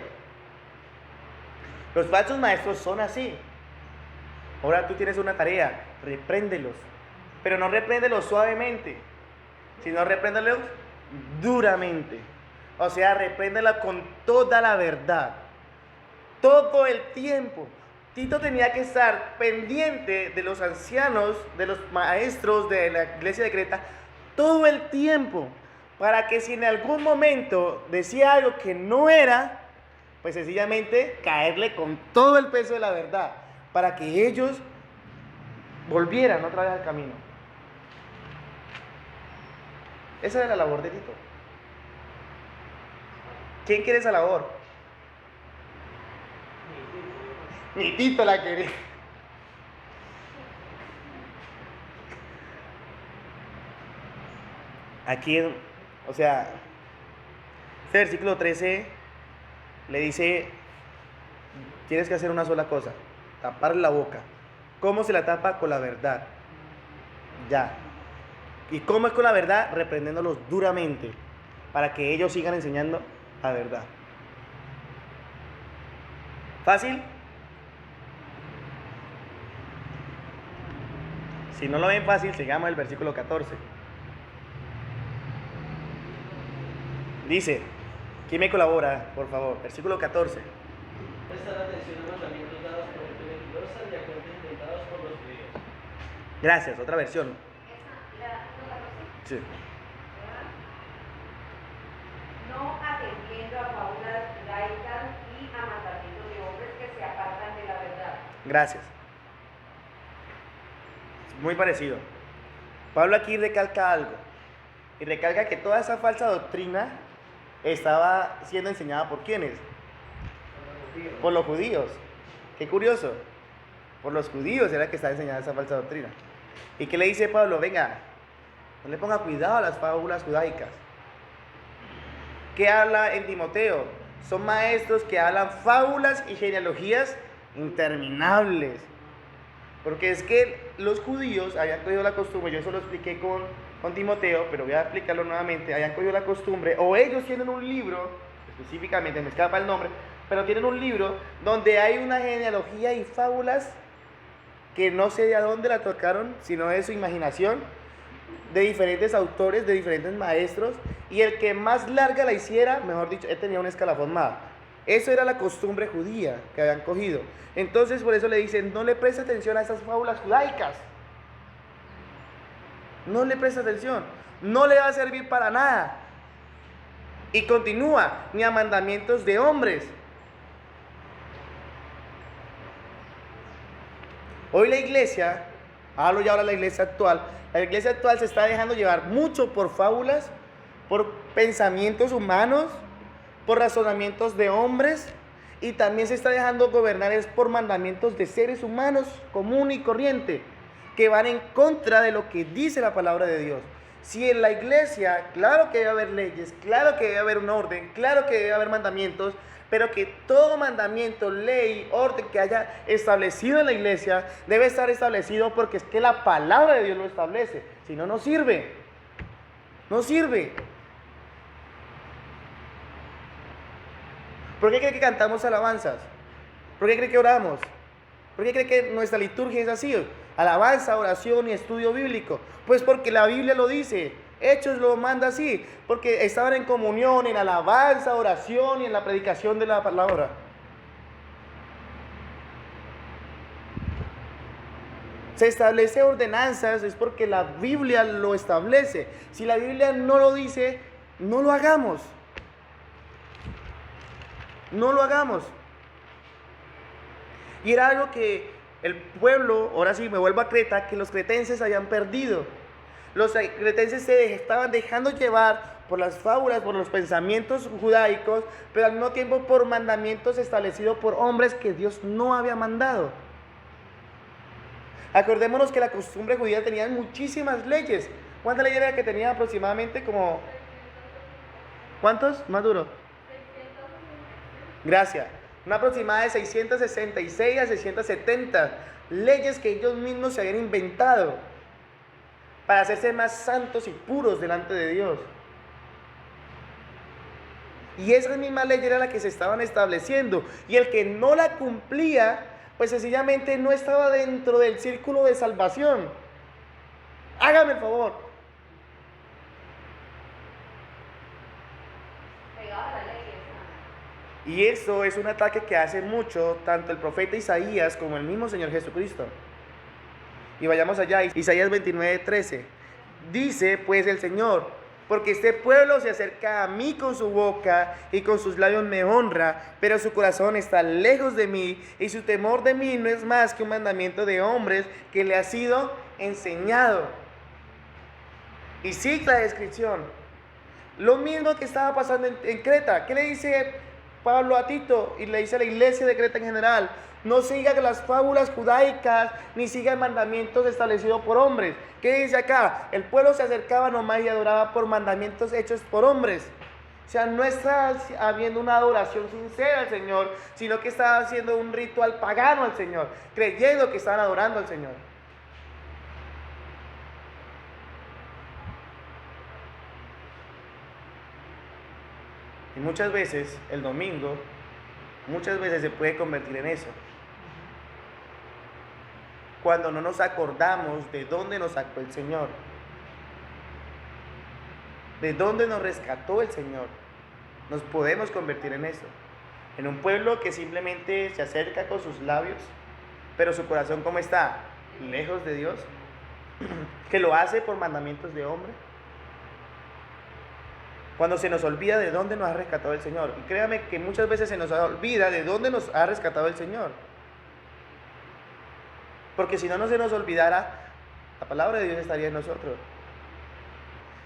Los falsos maestros son así. Ahora tú tienes una tarea, repréndelos. Pero no repréndelos suavemente, sino repréndelos duramente. O sea, repréndela con toda la verdad. Todo el tiempo. Tito tenía que estar pendiente de los ancianos, de los maestros de la iglesia de Creta, todo el tiempo. Para que si en algún momento decía algo que no era, pues sencillamente caerle con todo el peso de la verdad. Para que ellos volvieran otra vez al camino. Esa era la labor de Tito. ¿Quién quiere esa labor? Ni Tito la quería. Aquí, o sea, este versículo 13 le dice, tienes que hacer una sola cosa, tapar la boca. ¿Cómo se la tapa? Con la verdad. Ya. ¿Y cómo es con la verdad? Reprendiéndolos duramente, para que ellos sigan enseñando la verdad. ¿Fácil? Si no lo ven fácil, sigamos el versículo 14. Dice, ¿quién me colabora, por favor? Versículo 14. Prestar atención a los mandamientos dados por el Mendoza y a cuentos inventados por los judíos. Gracias, otra versión. Sí. No atendiendo a fábulas laicas y a mandamientos de hombres que se apartan de la verdad. Gracias. Muy parecido. Pablo aquí recalca algo. Y recalca que toda esa falsa doctrina estaba siendo enseñada por ¿quiénes? Por los judíos. Qué curioso. Por los judíos era que estaba enseñada esa falsa doctrina. ¿Y qué le dice Pablo? Venga, no le ponga cuidado a las fábulas judaicas. ¿qué habla en Timoteo? Son maestros que hablan fábulas y genealogías interminables. Porque es que los judíos habían cogido la costumbre, yo eso lo expliqué con Timoteo, pero voy a explicarlo nuevamente, habían cogido la costumbre, o ellos tienen un libro, específicamente, me escapa el nombre, pero tienen un libro donde hay una genealogía y fábulas que no sé de a dónde la tocaron, sino de su imaginación, de diferentes autores, de diferentes maestros, y el que más larga la hiciera, mejor dicho, él tenía un escalafón más. Eso era la costumbre judía que habían cogido. Entonces por eso le dicen, no le presta atención a esas fábulas judaicas. No le presta atención. No le va a servir para nada. Y continúa, ni a mandamientos de hombres. Hoy la iglesia, hablo ya ahora de la iglesia actual se está dejando llevar mucho por fábulas, por pensamientos humanos, por razonamientos de hombres, y también se está dejando gobernar es por mandamientos de seres humanos común y corriente, que van en contra de lo que dice la palabra de Dios. Si en la iglesia, claro que debe haber leyes, claro que debe haber un orden, claro que debe haber mandamientos, pero que todo mandamiento, ley, orden que haya establecido en la iglesia debe estar establecido porque es que la palabra de Dios lo establece. Si no, no sirve. No sirve. ¿Por qué cree que cantamos alabanzas? ¿Por qué cree que oramos? ¿Por qué cree que nuestra liturgia es así? Alabanza, oración y estudio bíblico. Pues porque la Biblia lo dice. Hechos lo manda así. Porque estaban en comunión, en alabanza, oración y en la predicación de la palabra. Se establece ordenanzas, es porque la Biblia lo establece. Si la Biblia no lo dice, no lo hagamos. No lo hagamos. Y era algo que el pueblo, ahora sí me vuelvo a Creta, que los cretenses habían perdido. Los cretenses se estaban dejando llevar por las fábulas, por los pensamientos judaicos, pero al mismo tiempo por mandamientos establecidos por hombres que Dios no había mandado. Acordémonos que la costumbre judía tenía muchísimas leyes. ¿Cuántas leyes era que tenía aproximadamente? Como... ¿Cuántos? Más duro. Gracias. Una aproximada de 666 a 670 leyes que ellos mismos se habían inventado para hacerse más santos y puros delante de Dios. Y esa misma ley era la que se estaban estableciendo. Y el que no la cumplía, pues sencillamente no estaba dentro del círculo de salvación. Hágame el favor. Y eso es un ataque que hace mucho tanto el profeta Isaías como el mismo Señor Jesucristo. Y vayamos allá, Isaías 29:13. Dice pues el Señor: porque este pueblo se acerca a mí con su boca y con sus labios me honra, pero su corazón está lejos de mí y su temor de mí no es más que un mandamiento de hombres que le ha sido enseñado. Y sigue la descripción. Lo mismo que estaba pasando en Creta. ¿Qué le dice Pablo a Tito? Y le dice a la iglesia de Creta en general: no sigan las fábulas judaicas, ni sigan mandamientos establecidos por hombres. ¿Qué dice acá? El pueblo se acercaba nomás y adoraba por mandamientos hechos por hombres. O sea, no está habiendo una adoración sincera al Señor, sino que está haciendo un ritual pagano al Señor, creyendo que están adorando al Señor. Y muchas veces, el domingo, muchas veces se puede convertir en eso. Cuando no nos acordamos de dónde nos sacó el Señor, de dónde nos rescató el Señor, nos podemos convertir en eso. En un pueblo que simplemente se acerca con sus labios, pero su corazón, ¿cómo está? Lejos de Dios, que lo hace por mandamientos de hombre. Cuando se nos olvida de dónde nos ha rescatado el Señor. Y créame que muchas veces se nos olvida de dónde nos ha rescatado el Señor. Porque si no se nos olvidara, la palabra de Dios estaría en nosotros.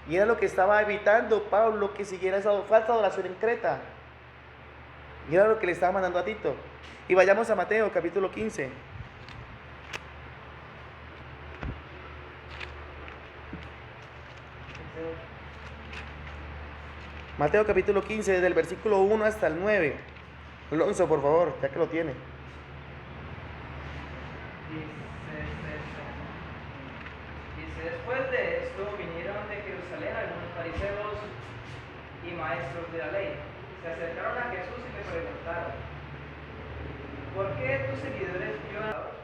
Y era lo que estaba evitando Pablo, que siguiera esa falsa adoración en Creta. Y era lo que le estaba mandando a Tito. Y vayamos a Mateo capítulo 15. Mateo capítulo 15, desde el versículo 1 hasta el 9. Alonso, por favor, ya que lo tiene. Dice, después de esto vinieron de Jerusalén algunos fariseos y maestros de la ley. Se acercaron a Jesús y le preguntaron, ¿por qué tus seguidores violan?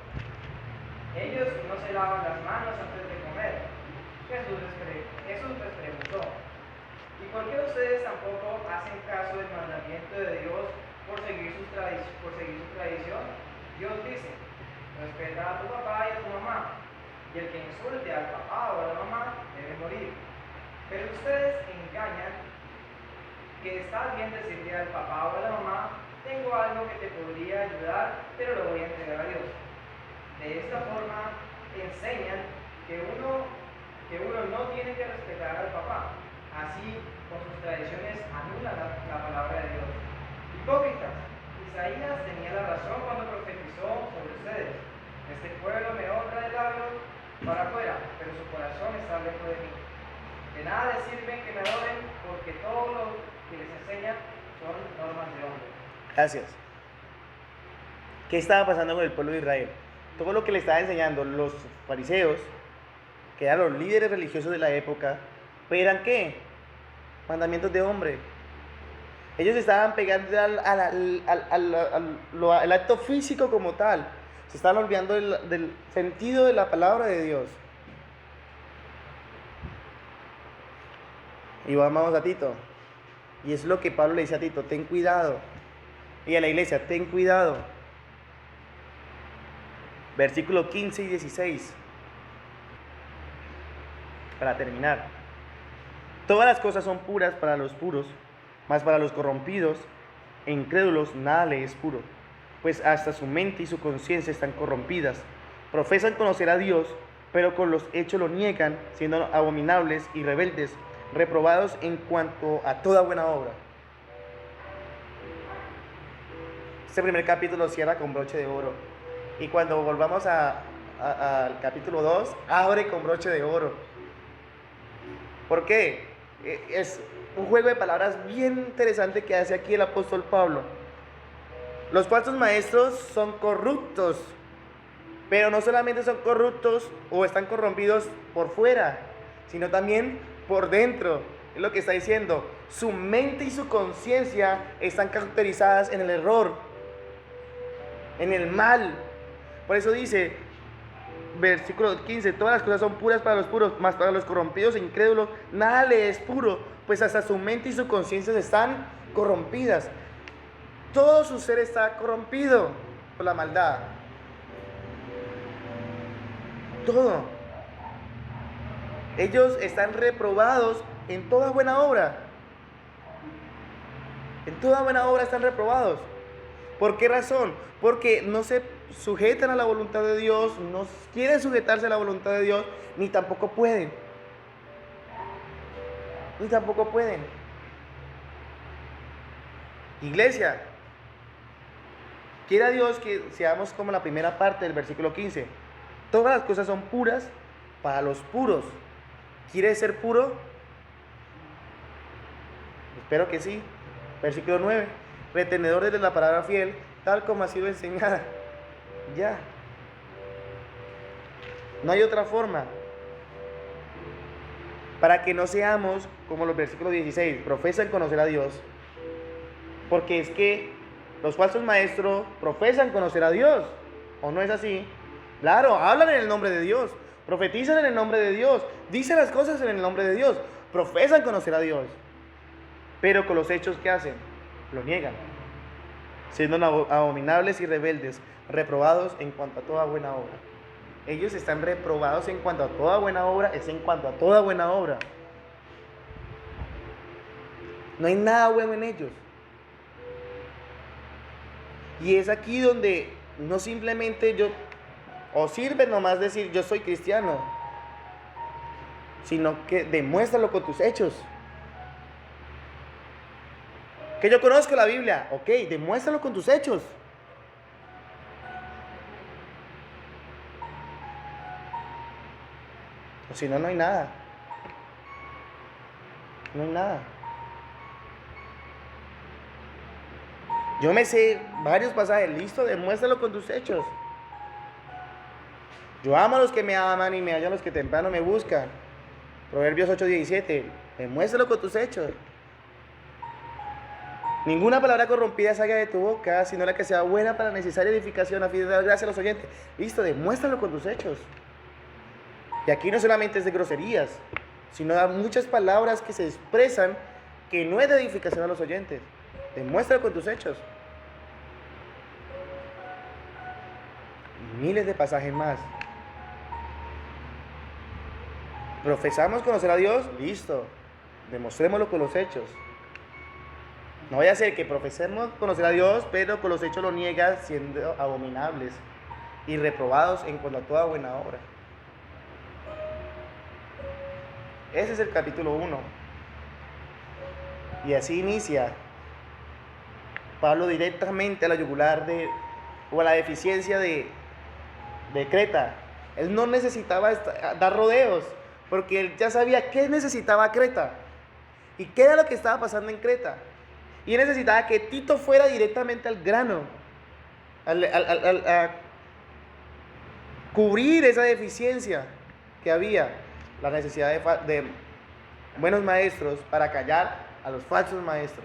Ellos no se lavan las manos antes de comer. Jesús les preguntó, ¿y por qué ustedes tampoco hacen caso del mandamiento de Dios por seguir su tradición? Dios dice, respeta a tu papá y a tu mamá, y el que insulte al papá o a la mamá debe morir. Pero ustedes engañan que está bien decirle al papá o a la mamá, tengo algo que te podría ayudar, pero lo voy a entregar a Dios. De esta forma enseñan que uno no tiene que respetar al papá. Así, con sus tradiciones anulan la palabra de Dios. Hipócritas, Isaías tenía la razón cuando profetizó sobre ustedes. Este pueblo me honra de labios para afuera, pero su corazón está lejos de mí. De nada les sirve que me adoren, porque todo lo que les enseñan son normas de hombre. Gracias. ¿Qué estaba pasando con el pueblo de Israel? Todo lo que le estaban enseñando los fariseos, que eran los líderes religiosos de la época, pues eran ¿qué? Mandamientos de hombre. Ellos estaban pegando al acto físico como tal. Se estaban olvidando del sentido de la palabra de Dios. Y vamos a Tito. Y es lo que Pablo le dice a Tito, ten cuidado. Y a la iglesia, ten cuidado. Versículos 15 y 16. Para terminar. Todas las cosas son puras para los puros, mas para los corrompidos e incrédulos nada le es puro, pues hasta su mente y su conciencia están corrompidas. Profesan conocer a Dios, pero con los hechos lo niegan, siendo abominables y rebeldes, reprobados en cuanto a toda buena obra. Este primer capítulo cierra con broche de oro. Y cuando volvamos al capítulo 2, abre con broche de oro. ¿Por qué? Es un juego de palabras bien interesante que hace aquí el apóstol Pablo. Los falsos maestros son corruptos, pero no solamente son corruptos o están corrompidos por fuera, sino también por dentro. Es lo que está diciendo. Su mente y su conciencia están caracterizadas en el error, en el mal. Por eso dice, versículo 15, todas las cosas son puras para los puros, mas para los corrompidos e incrédulos nada le es puro, pues hasta su mente y su conciencia están corrompidas. Todo su ser está corrompido por la maldad. Todo. Ellos están reprobados en toda buena obra. En toda buena obra están reprobados. ¿Por qué razón? Porque no se sujetan a la voluntad de Dios, no quieren sujetarse a la voluntad de Dios, ni tampoco pueden. Ni tampoco pueden. Iglesia, quiera Dios que seamos como la primera parte del versículo 15. Todas las cosas son puras para los puros. ¿Quieres ser puro? Espero que sí. Versículo 9. Retenedores de la palabra fiel, tal como ha sido enseñada. Ya. No hay otra forma. Para que no seamos como los versículos 16, profesan conocer a Dios. Porque es que los falsos maestros profesan conocer a Dios. ¿O no es así? Claro, hablan en el nombre de Dios, profetizan en el nombre de Dios, dicen las cosas en el nombre de Dios, profesan conocer a Dios. Pero con los hechos que hacen, lo niegan, siendo abominables y rebeldes, reprobados en cuanto a toda buena obra. Ellos están reprobados en cuanto a toda buena obra, es en cuanto a toda buena obra. No hay nada bueno en ellos. Y es aquí donde no simplemente o sirve nomás decir yo soy cristiano, sino que demuéstralo con tus hechos. Que yo conozco la Biblia, ok, demuéstralo con tus hechos. O si no, no hay nada. No hay nada. Yo me sé varios pasajes. Listo, demuéstralo con tus hechos. Yo amo a los que me aman y me hallan a los que temprano me buscan. Proverbios 8:17. Demuéstralo con tus hechos. Ninguna palabra corrompida salga de tu boca, sino la que sea buena para la necesaria edificación a fin de dar gracia a los oyentes. Listo, demuéstralo con tus hechos. Y aquí no solamente es de groserías, sino de muchas palabras que se expresan que no es de edificación a los oyentes. Demuéstralo con tus hechos. Y miles de pasajes más. Profesamos conocer a Dios, listo, demostrémoslo con los hechos. No vaya a ser que profesemos conocer a Dios, pero con los hechos lo niega, siendo abominables y reprobados en cuanto a toda buena obra. Ese es el capítulo 1. Y así inicia Pablo directamente a la yugular o a la deficiencia de Creta. Él no necesitaba dar rodeos, porque él ya sabía qué necesitaba Creta y qué era lo que estaba pasando en Creta. Y él necesitaba que Tito fuera directamente al grano, a cubrir esa deficiencia que había, la necesidad de buenos maestros para callar a los falsos maestros.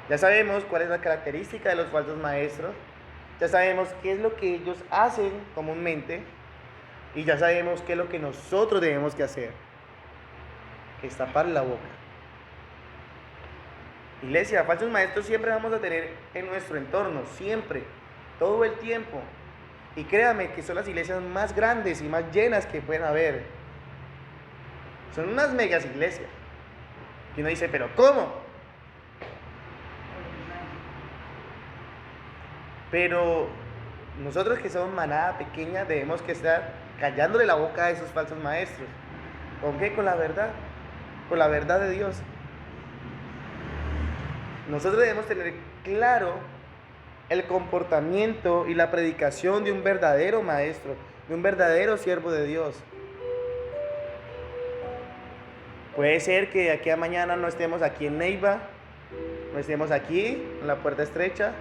Ya sabemos cuál es la característica de los falsos maestros, ya sabemos qué es lo que ellos hacen comúnmente y ya sabemos qué es lo que nosotros debemos que hacer, que es tapar la boca. Iglesia, falsos maestros siempre vamos a tener en nuestro entorno, siempre, todo el tiempo. Y créame que son las iglesias más grandes y más llenas que pueden haber. Son unas megas iglesias. Y uno dice, ¿pero cómo? Pero nosotros que somos manada pequeña debemos que estar callándole la boca a esos falsos maestros. ¿Con qué? Con la verdad. Con la verdad de Dios. Nosotros debemos tener claro el comportamiento y la predicación de un verdadero maestro, de un verdadero siervo de Dios. Puede ser que de aquí a mañana no estemos aquí en Neiva, no estemos aquí en la puerta estrecha,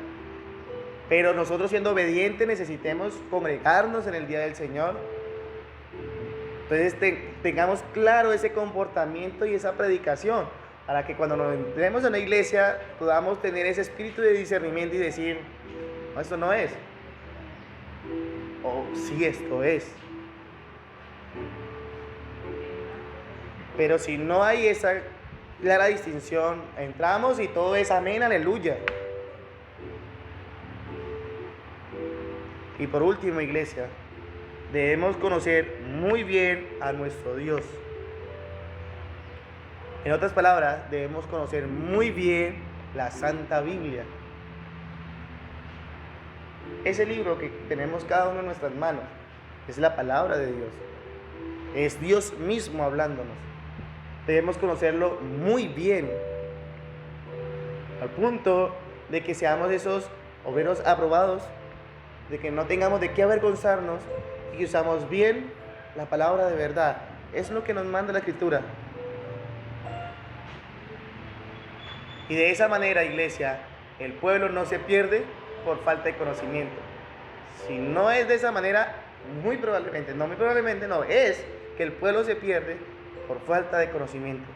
pero nosotros siendo obedientes necesitemos congregarnos en el día del Señor. Entonces tengamos claro ese comportamiento y esa predicación, para que cuando nos entremos en la iglesia podamos tener ese espíritu de discernimiento y decir, no, esto no es, o sí, esto es. Pero si no hay esa clara distinción, entramos y todo es amén, aleluya. Y por último, iglesia, debemos conocer muy bien a nuestro Dios. En otras palabras, debemos conocer muy bien la Santa Biblia. Ese libro que tenemos cada uno en nuestras manos es la palabra de Dios. Es Dios mismo hablándonos. Debemos conocerlo muy bien, al punto de que seamos esos obreros aprobados, de que no tengamos de qué avergonzarnos y que usamos bien la palabra de verdad. Es lo que nos manda la Escritura. Y de esa manera, iglesia, el pueblo no se pierde por falta de conocimiento. Si no es de esa manera, muy probablemente no, es que el pueblo se pierde por falta de conocimiento.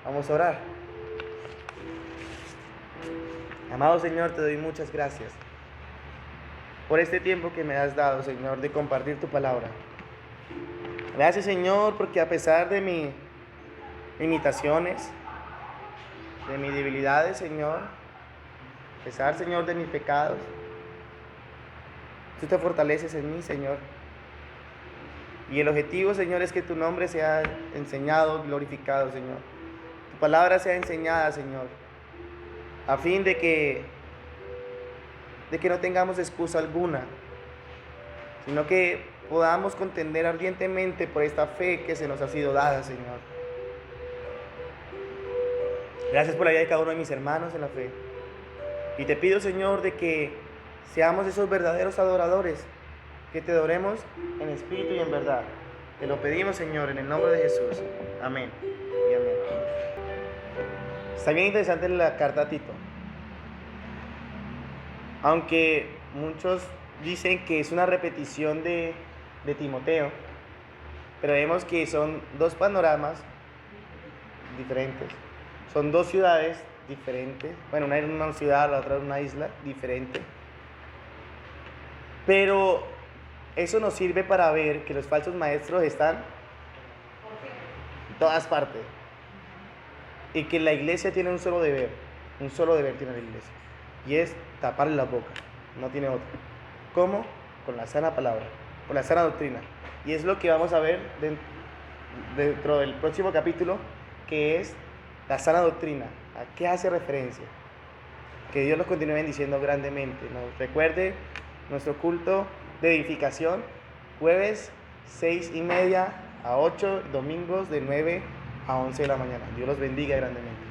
Vamos a orar. Amado Señor, te doy muchas gracias por este tiempo que me has dado, Señor, de compartir tu palabra. Gracias, Señor, porque a pesar de mis limitaciones, de mis debilidades, Señor, a pesar, Señor, de mis pecados, tú te fortaleces en mí, Señor. Y el objetivo, Señor, es que tu nombre sea enseñado, glorificado, Señor. Tu palabra sea enseñada, Señor, a fin de que no tengamos excusa alguna, sino que podamos contender ardientemente por esta fe que se nos ha sido dada, Señor. Gracias por la vida de cada uno de mis hermanos en la fe. Y te pido, Señor, de que seamos esos verdaderos adoradores, que te adoremos en espíritu y en verdad. Te lo pedimos, Señor, en el nombre de Jesús. Amén y amén. Está bien interesante la carta a Tito. Aunque muchos dicen que es una repetición de Timoteo, pero vemos que son dos panoramas diferentes. Son dos ciudades diferentes. Bueno, una es una ciudad, la otra es una isla diferente. Pero eso nos sirve para ver que los falsos maestros están en todas partes. Y que la iglesia tiene un solo deber tiene la iglesia. Y es taparle la boca, no tiene otro. ¿Cómo? Con la sana palabra, con la sana doctrina. Y es lo que vamos a ver dentro del próximo capítulo, que es la sana doctrina. ¿A qué hace referencia? Que Dios los continúe bendiciendo grandemente. Nos recuerde nuestro culto de edificación, jueves 6:30 a 8, domingos de 9 a 11 de la mañana. Dios los bendiga grandemente.